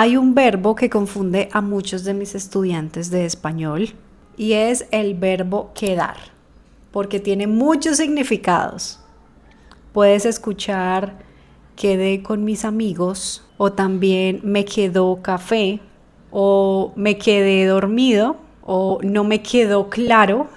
Hay un verbo que confunde a muchos de mis estudiantes de español y es el verbo quedar, porque tiene muchos significados. Puedes escuchar quedé con mis amigos o también me quedó café o me quedé dormido o no me quedó claro.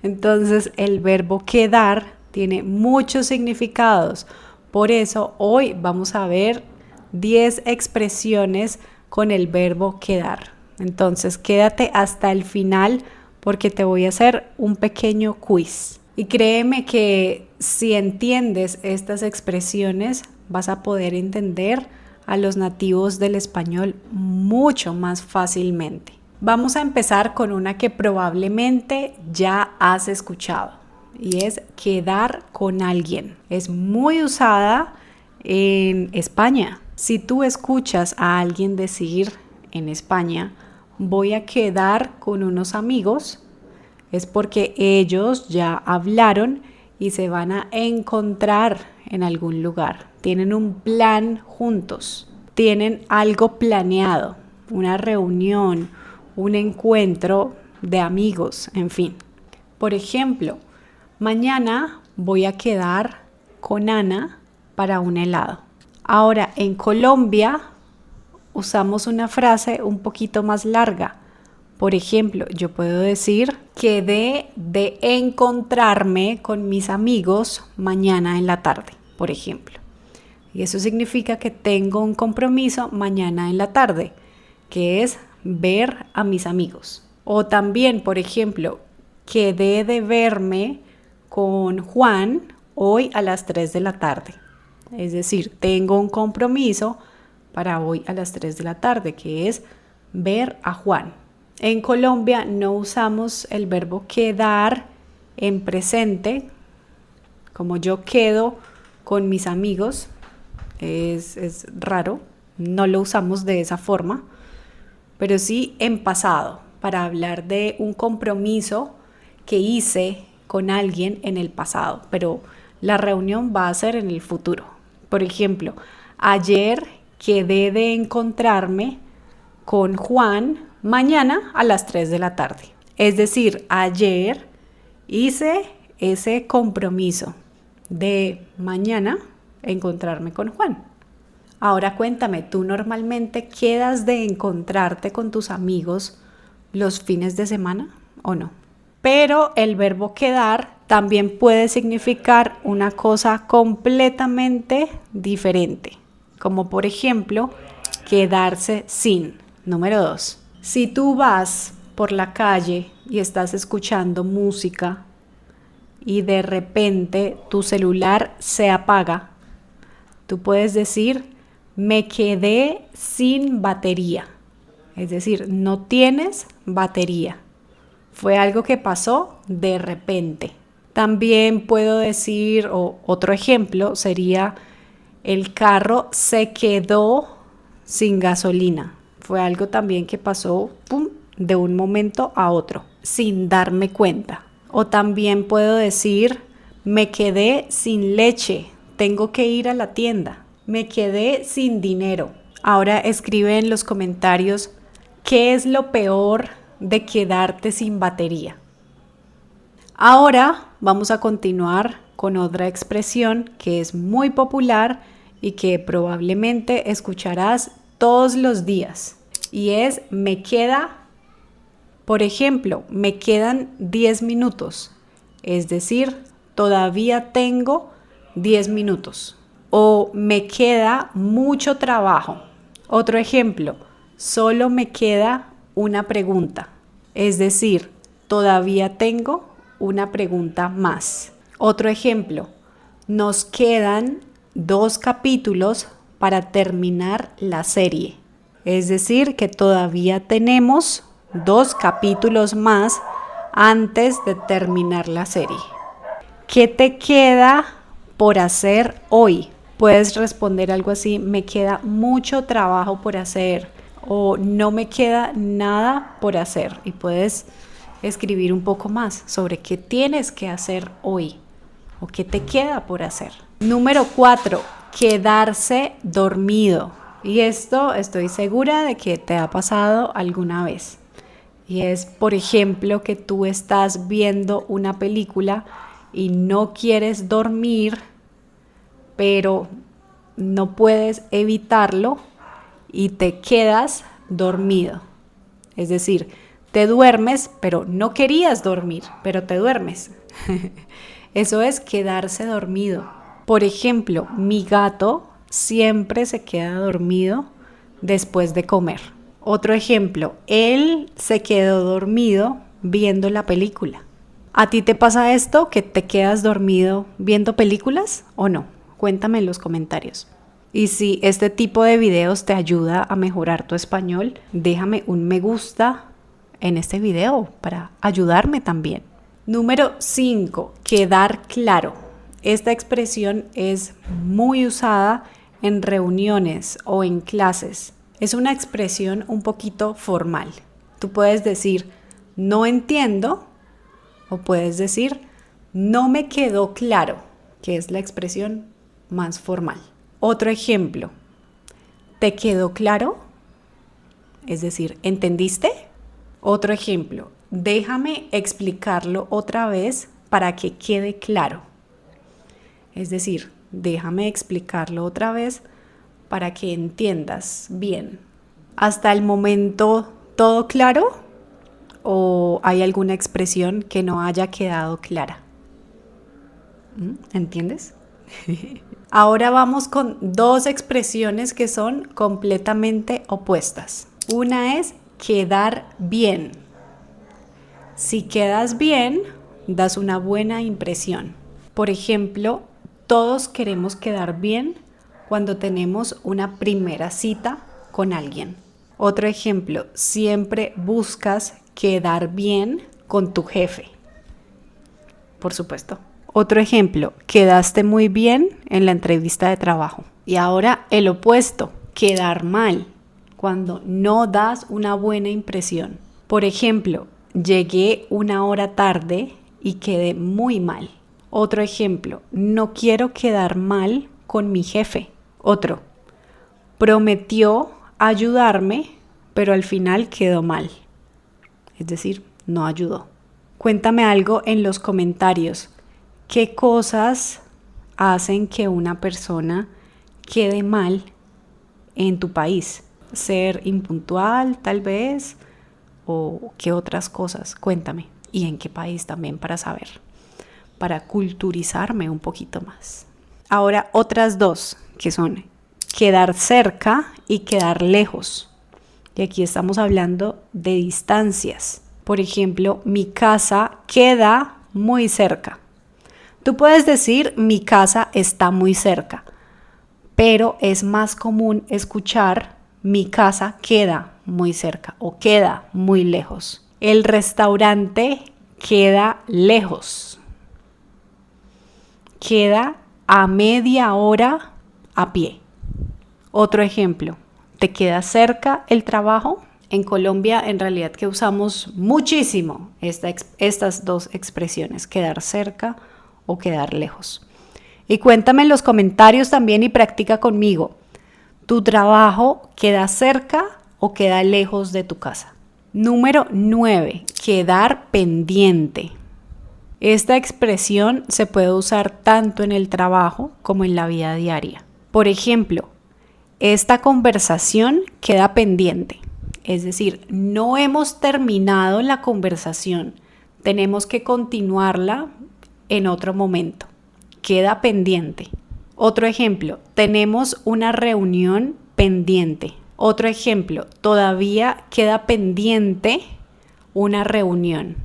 Entonces el verbo quedar tiene muchos significados. Por eso hoy vamos a ver 10 expresiones con el verbo quedar. Entonces quédate hasta el final porque te voy a hacer un pequeño quiz. Y créeme que si entiendes estas expresiones vas a poder entender a los nativos del español mucho más fácilmente. Vamos a empezar con una que probablemente ya has escuchado y es quedar con alguien. Es muy usada en España. Si tú escuchas a alguien decir en España, voy a quedar con unos amigos, es porque ellos ya hablaron y se van a encontrar en algún lugar. Tienen un plan juntos, tienen algo planeado, una reunión, un encuentro de amigos, en fin. Por ejemplo, mañana voy a quedar con Ana para un helado. Ahora, en Colombia usamos una frase un poquito más larga. Por ejemplo, yo puedo decir, quedé de encontrarme con mis amigos mañana en la tarde, por ejemplo. Y eso significa que tengo un compromiso mañana en la tarde, que es ver a mis amigos. O también, por ejemplo, quedé de verme con Juan hoy a las 3 de la tarde. Es decir, tengo un compromiso para hoy a las 3 de la tarde, que es ver a Juan. En Colombia no usamos el verbo quedar en presente, como yo quedo con mis amigos, es raro, no lo usamos de esa forma, pero sí en pasado, para hablar de un compromiso que hice con alguien en el pasado, pero la reunión va a ser en el futuro. Por ejemplo, ayer quedé de encontrarme con Juan mañana a las 3 de la tarde. Es decir, ayer hice ese compromiso de mañana encontrarme con Juan. Ahora cuéntame, ¿tú normalmente quedas de encontrarte con tus amigos los fines de semana o no? Pero el verbo quedar también puede significar una cosa completamente diferente, como por ejemplo, quedarse sin. Número 2. Si tú vas por la calle y estás escuchando música y de repente tu celular se apaga, tú puedes decir, me quedé sin batería. Es decir, no tienes batería. Fue algo que pasó de repente. También puedo decir, o otro ejemplo sería, el carro se quedó sin gasolina. Fue algo también que pasó de un momento a otro, sin darme cuenta. O también puedo decir, me quedé sin leche, tengo que ir a la tienda. Me quedé sin dinero. Ahora escribe en los comentarios, ¿qué es lo peor de quedarte sin batería? Ahora vamos a continuar con otra expresión que es muy popular y que probablemente escucharás todos los días. Y es me queda, por ejemplo, me quedan 10 minutos. Es decir, todavía tengo 10 minutos. O me queda mucho trabajo. Otro ejemplo, solo me queda una pregunta. Es decir, todavía tengo una pregunta más. Otro ejemplo, nos quedan 2 capítulos para terminar la serie. Es decir, que todavía tenemos 2 capítulos más antes de terminar la serie. ¿Qué te queda por hacer hoy? Puedes responder algo así, me queda mucho trabajo por hacer o no me queda nada por hacer. Y puedes escribir un poco más sobre qué tienes que hacer hoy o qué te queda por hacer. Número 4, quedarse dormido. Y esto estoy segura de que te ha pasado alguna vez. Y es, por ejemplo, que tú estás viendo una película y no quieres dormir, pero no puedes evitarlo y te quedas dormido. Es decir, te duermes, pero no querías dormir, pero te duermes. Eso es quedarse dormido. Por ejemplo, mi gato siempre se queda dormido después de comer. Otro ejemplo, él se quedó dormido viendo la película. ¿A ti te pasa esto, que te quedas dormido viendo películas o no? Cuéntame en los comentarios. Y si este tipo de videos te ayuda a mejorar tu español, déjame un me gusta en este video para ayudarme también. Número 5, quedar claro. Esta expresión es muy usada en reuniones o en clases. Es una expresión un poquito formal. Tú puedes decir, no entiendo, o puedes decir, no me quedó claro, que es la expresión más formal. Otro ejemplo, ¿te quedó claro? Es decir, ¿entendiste? Otro ejemplo, déjame explicarlo otra vez para que quede claro. Es decir, déjame explicarlo otra vez para que entiendas bien. ¿Hasta el momento todo claro? ¿O hay alguna expresión que no haya quedado clara? ¿Entiendes? Ahora vamos con dos expresiones que son completamente opuestas. Una es quedar bien. Si quedas bien, das una buena impresión. Por ejemplo, todos queremos quedar bien cuando tenemos una primera cita con alguien. Otro ejemplo, siempre buscas quedar bien con tu jefe. Por supuesto. Otro ejemplo, quedaste muy bien en la entrevista de trabajo. Y ahora el opuesto, quedar mal, cuando no das una buena impresión. Por ejemplo, llegué 1 hora tarde y quedé muy mal. Otro ejemplo, no quiero quedar mal con mi jefe. Otro, prometió ayudarme, pero al final quedó mal. Es decir, no ayudó. Cuéntame algo en los comentarios. ¿Qué cosas hacen que una persona quede mal en tu país? ¿Ser impuntual, tal vez? ¿O qué otras cosas? Cuéntame. ¿Y en qué país también, para saber? Para culturizarme un poquito más. Ahora, otras dos, que son quedar cerca y quedar lejos. Y aquí estamos hablando de distancias. Por ejemplo, mi casa queda muy cerca. Tú puedes decir, mi casa está muy cerca, pero es más común escuchar, mi casa queda muy cerca o queda muy lejos. El restaurante queda lejos. Queda a media hora a pie. Otro ejemplo, ¿te queda cerca el trabajo? En Colombia, en realidad, que usamos muchísimo estas dos expresiones, quedar cerca o quedar lejos. Y cuéntame en los comentarios también y practica conmigo. ¿Tu trabajo queda cerca o queda lejos de tu casa? Número 9, quedar pendiente. Esta expresión se puede usar tanto en el trabajo como en la vida diaria. Por ejemplo, esta conversación queda pendiente. Es decir, no hemos terminado la conversación. Tenemos que continuarla en otro momento. Queda pendiente. Otro ejemplo, tenemos una reunión pendiente. Otro ejemplo, todavía queda pendiente una reunión.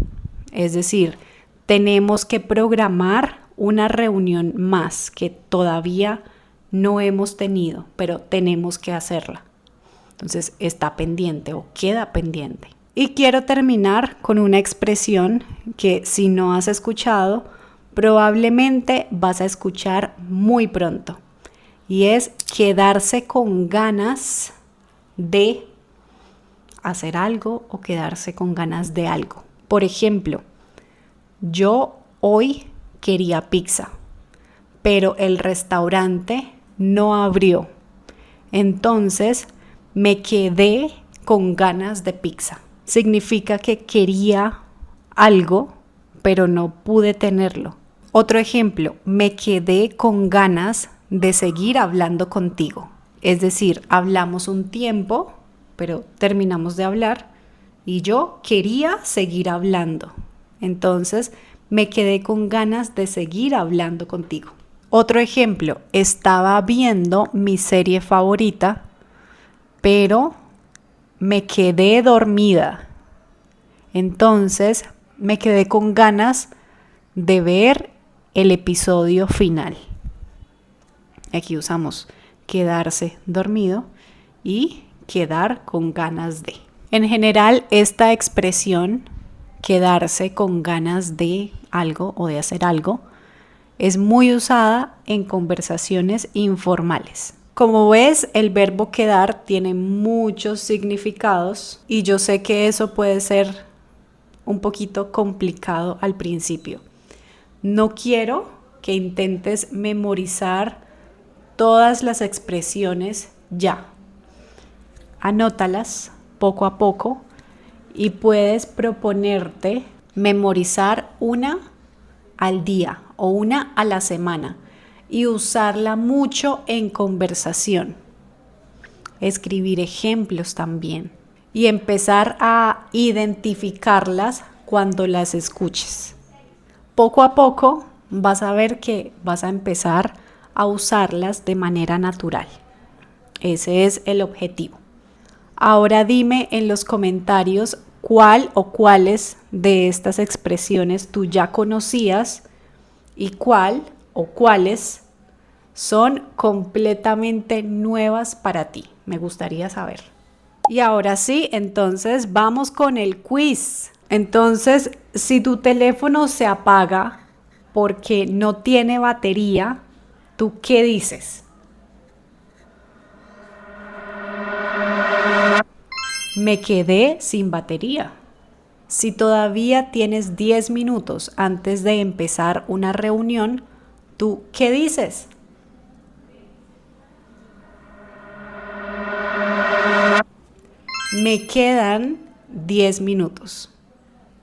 Es decir, tenemos que programar una reunión más que todavía no hemos tenido, pero tenemos que hacerla. Entonces, está pendiente o queda pendiente. Y quiero terminar con una expresión que, si no has escuchado, probablemente vas a escuchar muy pronto. Y es quedarse con ganas de hacer algo o quedarse con ganas de algo. Por ejemplo, yo hoy quería pizza, pero el restaurante no abrió. Entonces, me quedé con ganas de pizza. Significa que quería algo, pero no pude tenerlo. Otro ejemplo, me quedé con ganas de seguir hablando contigo. Es decir, hablamos un tiempo, pero terminamos de hablar y yo quería seguir hablando. Entonces, me quedé con ganas de seguir hablando contigo. Otro ejemplo, estaba viendo mi serie favorita, pero me quedé dormida. Entonces, me quedé con ganas de ver el episodio final. Aquí usamos quedarse dormido y quedar con ganas de. En general, esta expresión, quedarse con ganas de algo o de hacer algo, es muy usada en conversaciones informales. Como ves, el verbo quedar tiene muchos significados y yo sé que eso puede ser un poquito complicado al principio. No quiero que intentes memorizar todas las expresiones ya. Anótalas poco a poco y puedes proponerte memorizar una al día o una a la semana y usarla mucho en conversación. Escribir ejemplos también y empezar a identificarlas cuando las escuches. Poco a poco vas a ver que vas a empezar a usarlas de manera natural. Ese es el objetivo. Ahora dime en los comentarios cuál o cuáles de estas expresiones tú ya conocías y cuál o cuáles son completamente nuevas para ti. Me gustaría saber. Y ahora sí, entonces vamos con el quiz. Entonces, si tu teléfono se apaga porque no tiene batería, ¿tú qué dices? Me quedé sin batería. Si todavía tienes 10 minutos antes de empezar una reunión, ¿tú qué dices? Me quedan 10 minutos.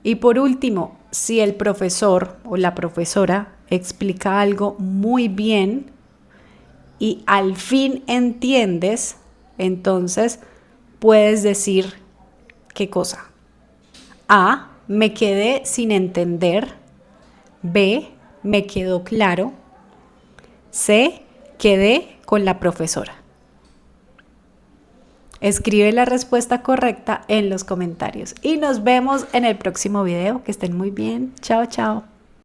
Y por último, si el profesor o la profesora explica algo muy bien y al fin entiendes, entonces puedes decir ¿qué cosa? A, me quedé sin entender. B, me quedó claro. C, quedé con la profesora. Escribe la respuesta correcta en los comentarios y nos vemos en el próximo video. Que estén muy bien. Chao, chao.